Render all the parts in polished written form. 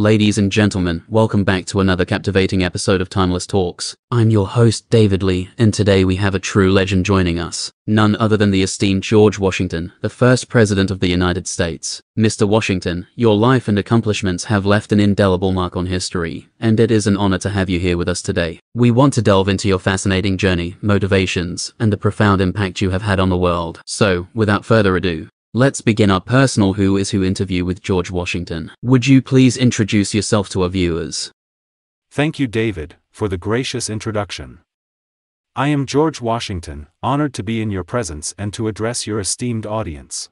Ladies and gentlemen, welcome back to another captivating episode of Timeless Talks. I'm your host, David Lee, and today we have a true legend joining us. None other than the esteemed George Washington, the first President of the United States. Mr. Washington, your life and accomplishments have left an indelible mark on history, and it is an honor to have you here with us today. We want to delve into your fascinating journey, motivations, and the profound impact you have had on the world. So, without further ado, let's begin our personal Who is Who interview with George Washington. Would you please introduce yourself to our viewers? Thank you, David, for the gracious introduction. I am George Washington, honored to be in your presence and to address your esteemed audience.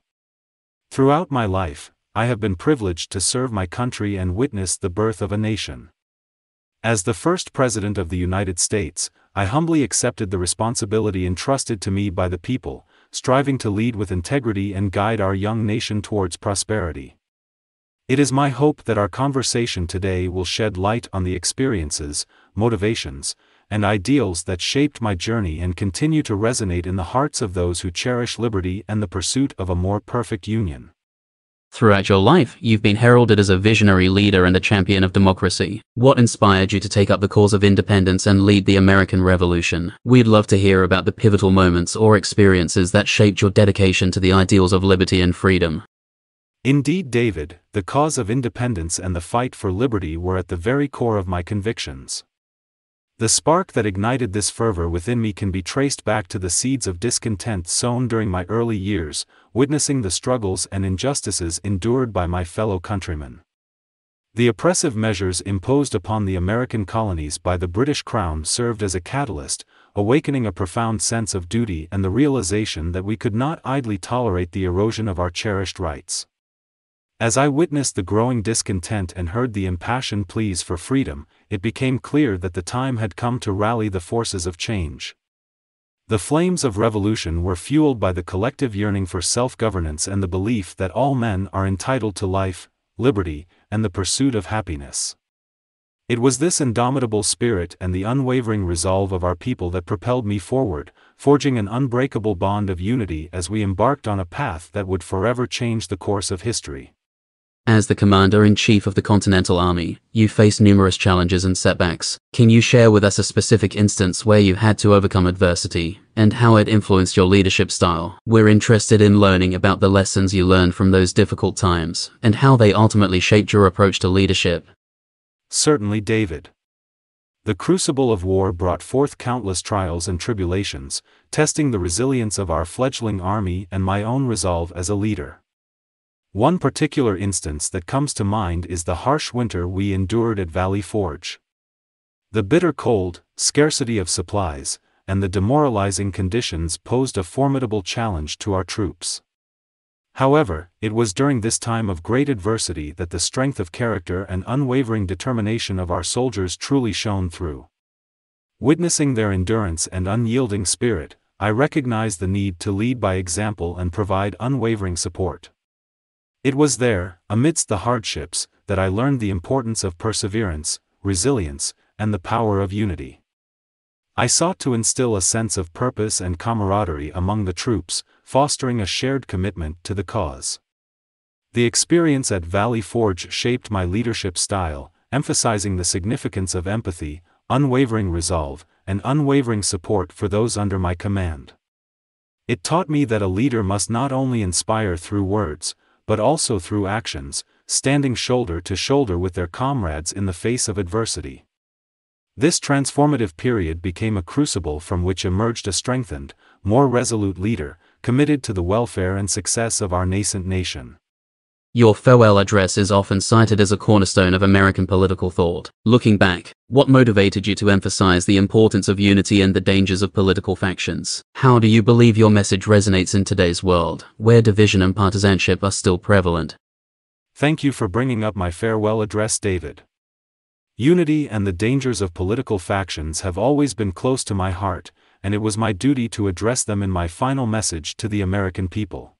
Throughout my life, I have been privileged to serve my country and witness the birth of a nation. As the first President of the United States, I humbly accepted the responsibility entrusted to me by the people, striving to lead with integrity and guide our young nation towards prosperity. It is my hope that our conversation today will shed light on the experiences, motivations, and ideals that shaped my journey and continue to resonate in the hearts of those who cherish liberty and the pursuit of a more perfect union. Throughout your life, you've been heralded as a visionary leader and a champion of democracy. What inspired you to take up the cause of independence and lead the American Revolution? We'd love to hear about the pivotal moments or experiences that shaped your dedication to the ideals of liberty and freedom. Indeed, David, the cause of independence and the fight for liberty were at the very core of my convictions. The spark that ignited this fervor within me can be traced back to the seeds of discontent sown during my early years, witnessing the struggles and injustices endured by my fellow countrymen. The oppressive measures imposed upon the American colonies by the British Crown served as a catalyst, awakening a profound sense of duty and the realization that we could not idly tolerate the erosion of our cherished rights. As I witnessed the growing discontent and heard the impassioned pleas for freedom, it became clear that the time had come to rally the forces of change. The flames of revolution were fueled by the collective yearning for self-governance and the belief that all men are entitled to life, liberty, and the pursuit of happiness. It was this indomitable spirit and the unwavering resolve of our people that propelled me forward, forging an unbreakable bond of unity as we embarked on a path that would forever change the course of history. As the Commander-in-Chief of the Continental Army, you faced numerous challenges and setbacks. Can you share with us a specific instance where you had to overcome adversity, and how it influenced your leadership style? We're interested in learning about the lessons you learned from those difficult times, and how they ultimately shaped your approach to leadership. Certainly, David. The crucible of war brought forth countless trials and tribulations, testing the resilience of our fledgling army and my own resolve as a leader. One particular instance that comes to mind is the harsh winter we endured at Valley Forge. The bitter cold, scarcity of supplies, and the demoralizing conditions posed a formidable challenge to our troops. However, it was during this time of great adversity that the strength of character and unwavering determination of our soldiers truly shone through. Witnessing their endurance and unyielding spirit, I recognized the need to lead by example and provide unwavering support. It was there, amidst the hardships, that I learned the importance of perseverance, resilience, and the power of unity. I sought to instill a sense of purpose and camaraderie among the troops, fostering a shared commitment to the cause. The experience at Valley Forge shaped my leadership style, emphasizing the significance of empathy, unwavering resolve, and unwavering support for those under my command. It taught me that a leader must not only inspire through words, but also through actions, standing shoulder to shoulder with their comrades in the face of adversity. This transformative period became a crucible from which emerged a strengthened, more resolute leader, committed to the welfare and success of our nascent nation. Your farewell address is often cited as a cornerstone of American political thought. Looking back, what motivated you to emphasize the importance of unity and the dangers of political factions? How do you believe your message resonates in today's world, where division and partisanship are still prevalent? Thank you for bringing up my farewell address, David. Unity and the dangers of political factions have always been close to my heart, and it was my duty to address them in my final message to the American people.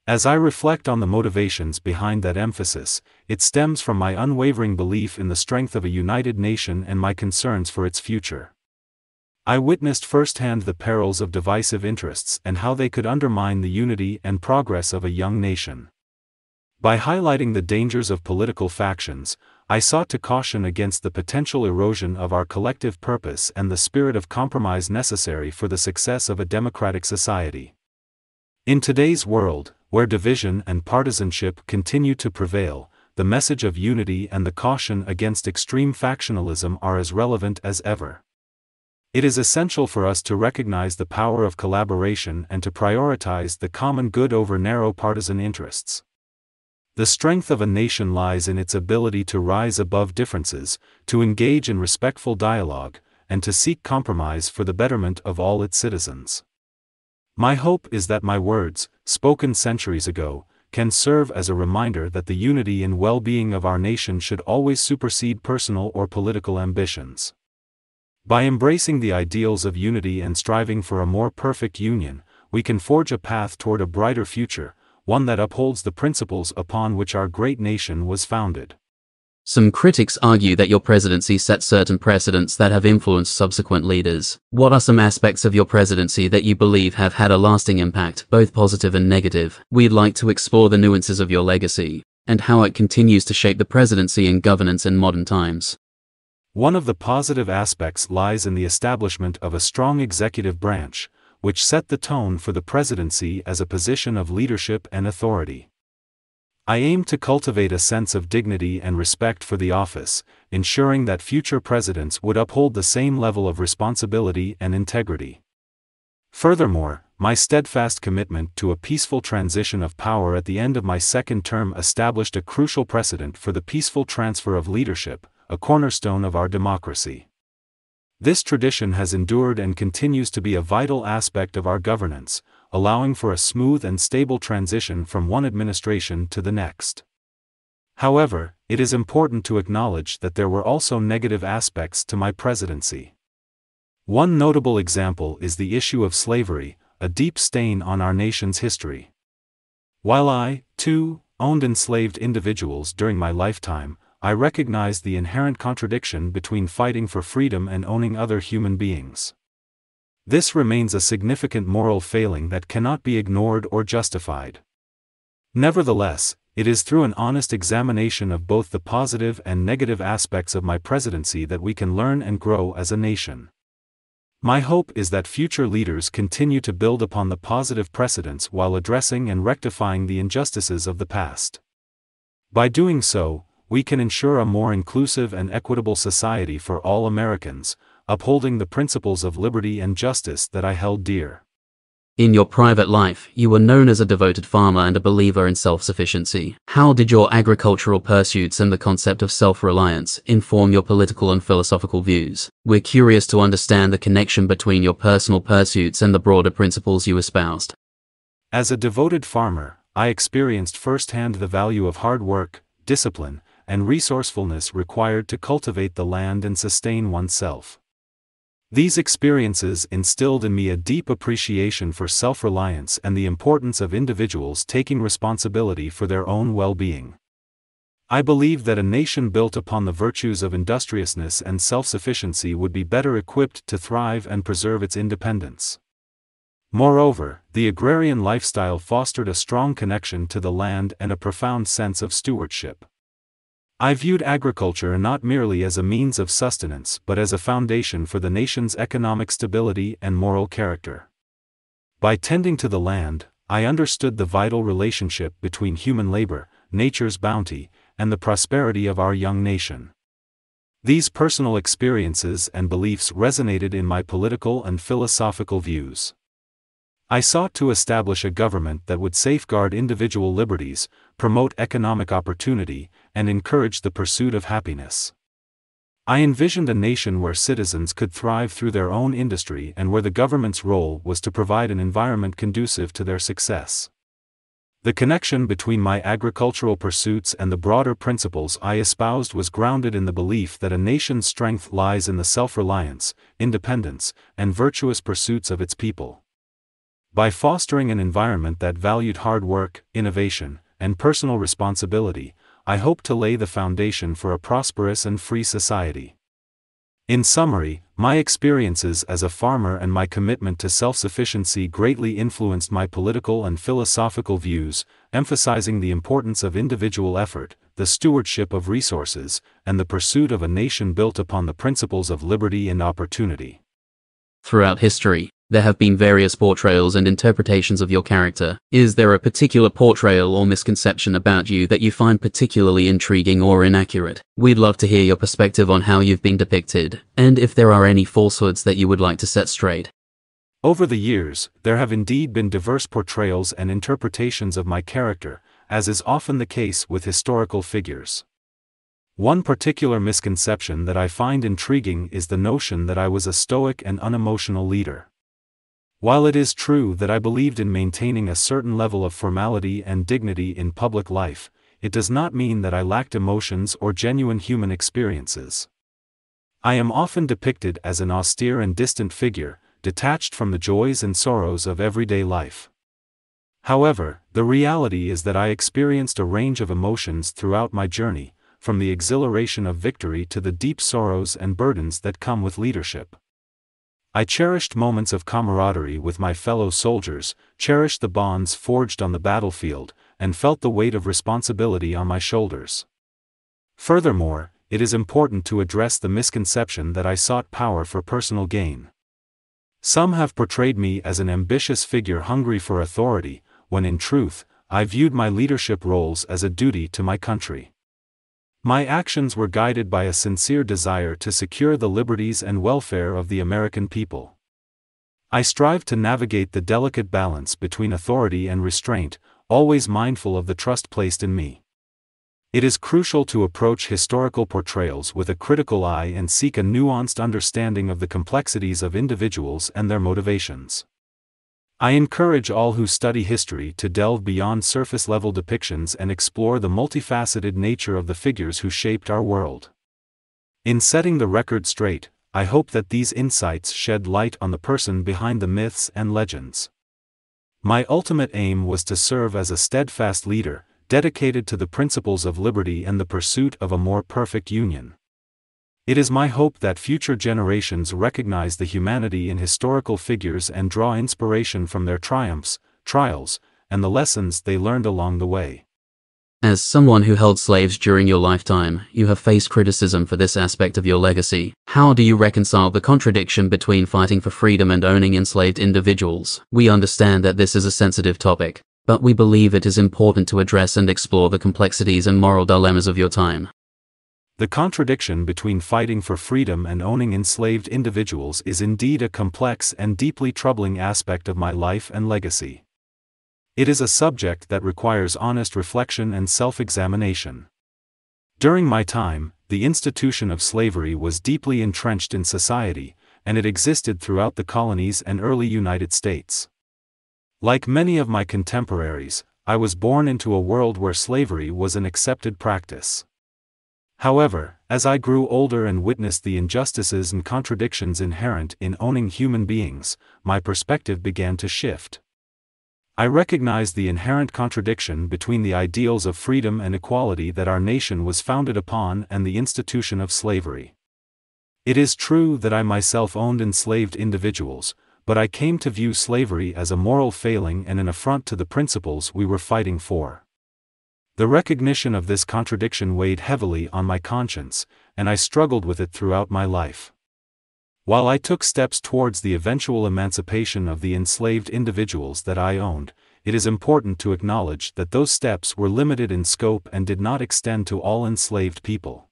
As I reflect on the motivations behind that emphasis, it stems from my unwavering belief in the strength of a united nation and my concerns for its future. I witnessed firsthand the perils of divisive interests and how they could undermine the unity and progress of a young nation. By highlighting the dangers of political factions, I sought to caution against the potential erosion of our collective purpose and the spirit of compromise necessary for the success of a democratic society. In today's world, where division and partisanship continue to prevail, the message of unity and the caution against extreme factionalism are as relevant as ever. It is essential for us to recognize the power of collaboration and to prioritize the common good over narrow partisan interests. The strength of a nation lies in its ability to rise above differences, to engage in respectful dialogue, and to seek compromise for the betterment of all its citizens. My hope is that my words, spoken centuries ago, can serve as a reminder that the unity and well-being of our nation should always supersede personal or political ambitions. By embracing the ideals of unity and striving for a more perfect union, we can forge a path toward a brighter future, one that upholds the principles upon which our great nation was founded. Some critics argue that your presidency set certain precedents that have influenced subsequent leaders. What are some aspects of your presidency that you believe have had a lasting impact, both positive and negative? We'd like to explore the nuances of your legacy, and how it continues to shape the presidency and governance in modern times. One of the positive aspects lies in the establishment of a strong executive branch, which set the tone for the presidency as a position of leadership and authority. I aim to cultivate a sense of dignity and respect for the office, ensuring that future presidents would uphold the same level of responsibility and integrity. Furthermore, my steadfast commitment to a peaceful transition of power at the end of my second term established a crucial precedent for the peaceful transfer of leadership, a cornerstone of our democracy. This tradition has endured and continues to be a vital aspect of our governance, allowing for a smooth and stable transition from one administration to the next. However, it is important to acknowledge that there were also negative aspects to my presidency. One notable example is the issue of slavery, a deep stain on our nation's history. While I, too, owned enslaved individuals during my lifetime, I recognized the inherent contradiction between fighting for freedom and owning other human beings. This remains a significant moral failing that cannot be ignored or justified. Nevertheless, it is through an honest examination of both the positive and negative aspects of my presidency that we can learn and grow as a nation. My hope is that future leaders continue to build upon the positive precedents while addressing and rectifying the injustices of the past. By doing so, we can ensure a more inclusive and equitable society for all Americans, upholding the principles of liberty and justice that I held dear. In your private life, you were known as a devoted farmer and a believer in self-sufficiency. How did your agricultural pursuits and the concept of self-reliance inform your political and philosophical views? We're curious to understand the connection between your personal pursuits and the broader principles you espoused. As a devoted farmer, I experienced firsthand the value of hard work, discipline, and resourcefulness required to cultivate the land and sustain oneself. These experiences instilled in me a deep appreciation for self-reliance and the importance of individuals taking responsibility for their own well-being. I believe that a nation built upon the virtues of industriousness and self-sufficiency would be better equipped to thrive and preserve its independence. Moreover, the agrarian lifestyle fostered a strong connection to the land and a profound sense of stewardship. I viewed agriculture not merely as a means of sustenance but as a foundation for the nation's economic stability and moral character. By tending to the land, I understood the vital relationship between human labor, nature's bounty, and the prosperity of our young nation. These personal experiences and beliefs resonated in my political and philosophical views. I sought to establish a government that would safeguard individual liberties, promote economic opportunity, and encourage the pursuit of happiness. I envisioned a nation where citizens could thrive through their own industry and where the government's role was to provide an environment conducive to their success. The connection between my agricultural pursuits and the broader principles I espoused was grounded in the belief that a nation's strength lies in the self-reliance, independence, and virtuous pursuits of its people. By fostering an environment that valued hard work, innovation, and personal responsibility, I hope to lay the foundation for a prosperous and free society. In summary, my experiences as a farmer and my commitment to self-sufficiency greatly influenced my political and philosophical views, emphasizing the importance of individual effort, the stewardship of resources, and the pursuit of a nation built upon the principles of liberty and opportunity. Throughout history, there have been various portrayals and interpretations of your character. Is there a particular portrayal or misconception about you that you find particularly intriguing or inaccurate? We'd love to hear your perspective on how you've been depicted, and if there are any falsehoods that you would like to set straight. Over the years, there have indeed been diverse portrayals and interpretations of my character, as is often the case with historical figures. One particular misconception that I find intriguing is the notion that I was a stoic and unemotional leader. While it is true that I believed in maintaining a certain level of formality and dignity in public life, it does not mean that I lacked emotions or genuine human experiences. I am often depicted as an austere and distant figure, detached from the joys and sorrows of everyday life. However, the reality is that I experienced a range of emotions throughout my journey, from the exhilaration of victory to the deep sorrows and burdens that come with leadership. I cherished moments of camaraderie with my fellow soldiers, cherished the bonds forged on the battlefield, and felt the weight of responsibility on my shoulders. Furthermore, it is important to address the misconception that I sought power for personal gain. Some have portrayed me as an ambitious figure hungry for authority, when in truth, I viewed my leadership roles as a duty to my country. My actions were guided by a sincere desire to secure the liberties and welfare of the American people. I strived to navigate the delicate balance between authority and restraint, always mindful of the trust placed in me. It is crucial to approach historical portrayals with a critical eye and seek a nuanced understanding of the complexities of individuals and their motivations. I encourage all who study history to delve beyond surface-level depictions and explore the multifaceted nature of the figures who shaped our world. In setting the record straight, I hope that these insights shed light on the person behind the myths and legends. My ultimate aim was to serve as a steadfast leader, dedicated to the principles of liberty and the pursuit of a more perfect union. It is my hope that future generations recognize the humanity in historical figures and draw inspiration from their triumphs, trials, and the lessons they learned along the way. As someone who held slaves during your lifetime, you have faced criticism for this aspect of your legacy. How do you reconcile the contradiction between fighting for freedom and owning enslaved individuals? We understand that this is a sensitive topic, but we believe it is important to address and explore the complexities and moral dilemmas of your time. The contradiction between fighting for freedom and owning enslaved individuals is indeed a complex and deeply troubling aspect of my life and legacy. It is a subject that requires honest reflection and self-examination. During my time, the institution of slavery was deeply entrenched in society, and it existed throughout the colonies and early United States. Like many of my contemporaries, I was born into a world where slavery was an accepted practice. However, as I grew older and witnessed the injustices and contradictions inherent in owning human beings, my perspective began to shift. I recognized the inherent contradiction between the ideals of freedom and equality that our nation was founded upon and the institution of slavery. It is true that I myself owned enslaved individuals, but I came to view slavery as a moral failing and an affront to the principles we were fighting for. The recognition of this contradiction weighed heavily on my conscience, and I struggled with it throughout my life. While I took steps towards the eventual emancipation of the enslaved individuals that I owned, it is important to acknowledge that those steps were limited in scope and did not extend to all enslaved people.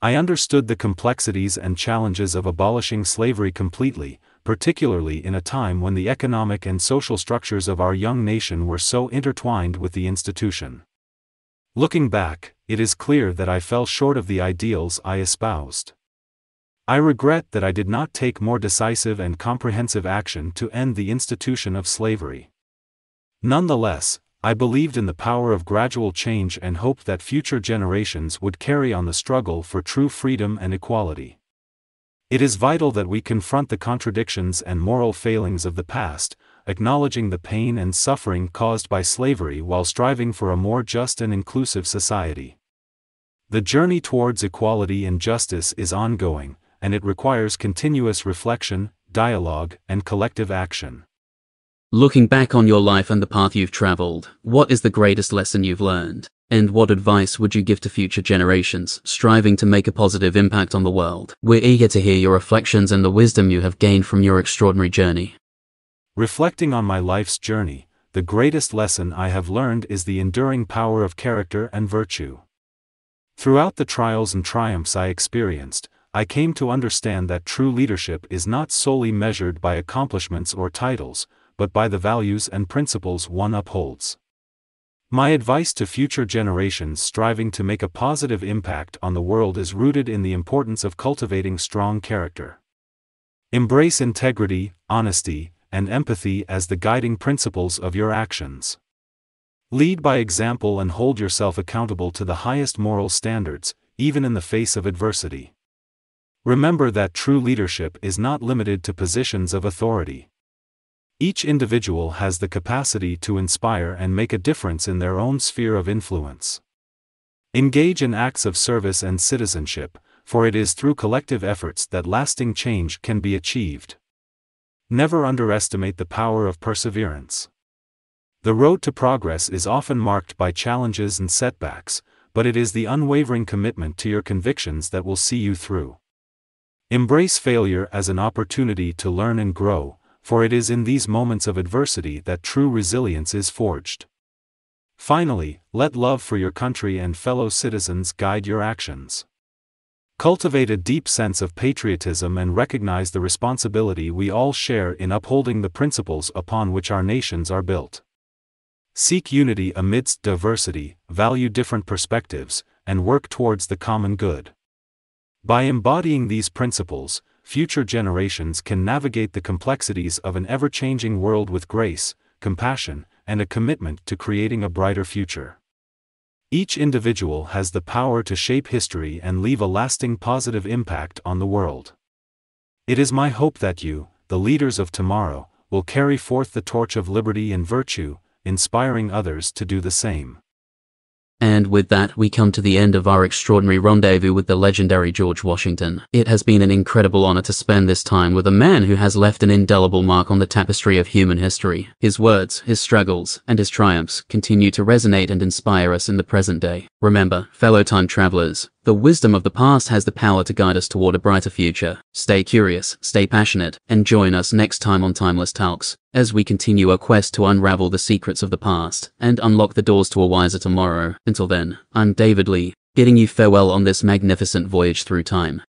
I understood the complexities and challenges of abolishing slavery completely, particularly in a time when the economic and social structures of our young nation were so intertwined with the institution. Looking back, it is clear that I fell short of the ideals I espoused. I regret that I did not take more decisive and comprehensive action to end the institution of slavery. Nonetheless, I believed in the power of gradual change and hoped that future generations would carry on the struggle for true freedom and equality. It is vital that we confront the contradictions and moral failings of the past, acknowledging the pain and suffering caused by slavery while striving for a more just and inclusive society. The journey towards equality and justice is ongoing, and it requires continuous reflection, dialogue, and collective action. Looking back on your life and the path you've traveled, what is the greatest lesson you've learned? And what advice would you give to future generations, striving to make a positive impact on the world? We're eager to hear your reflections and the wisdom you have gained from your extraordinary journey. Reflecting on my life's journey, the greatest lesson I have learned is the enduring power of character and virtue. Throughout the trials and triumphs I experienced, I came to understand that true leadership is not solely measured by accomplishments or titles, but by the values and principles one upholds. My advice to future generations striving to make a positive impact on the world is rooted in the importance of cultivating strong character. Embrace integrity, honesty, and empathy as the guiding principles of your actions. Lead by example and hold yourself accountable to the highest moral standards, even in the face of adversity. Remember that true leadership is not limited to positions of authority. Each individual has the capacity to inspire and make a difference in their own sphere of influence. Engage in acts of service and citizenship, for it is through collective efforts that lasting change can be achieved. Never underestimate the power of perseverance. The road to progress is often marked by challenges and setbacks, but it is the unwavering commitment to your convictions that will see you through. Embrace failure as an opportunity to learn and grow, for it is in these moments of adversity that true resilience is forged. Finally, let love for your country and fellow citizens guide your actions. Cultivate a deep sense of patriotism and recognize the responsibility we all share in upholding the principles upon which our nations are built. Seek unity amidst diversity, value different perspectives, and work towards the common good. By embodying these principles, future generations can navigate the complexities of an ever-changing world with grace, compassion, and a commitment to creating a brighter future. Each individual has the power to shape history and leave a lasting positive impact on the world. It is my hope that you, the leaders of tomorrow, will carry forth the torch of liberty and virtue, inspiring others to do the same. And with that, we come to the end of our extraordinary rendezvous with the legendary George Washington. It has been an incredible honor to spend this time with a man who has left an indelible mark on the tapestry of human history. His words, his struggles, and his triumphs continue to resonate and inspire us in the present day. Remember, fellow time travelers, the wisdom of the past has the power to guide us toward a brighter future. Stay curious, stay passionate, and join us next time on Timeless Talks, as we continue our quest to unravel the secrets of the past and unlock the doors to a wiser tomorrow. Until then, I'm David Lee, bidding you farewell on this magnificent voyage through time.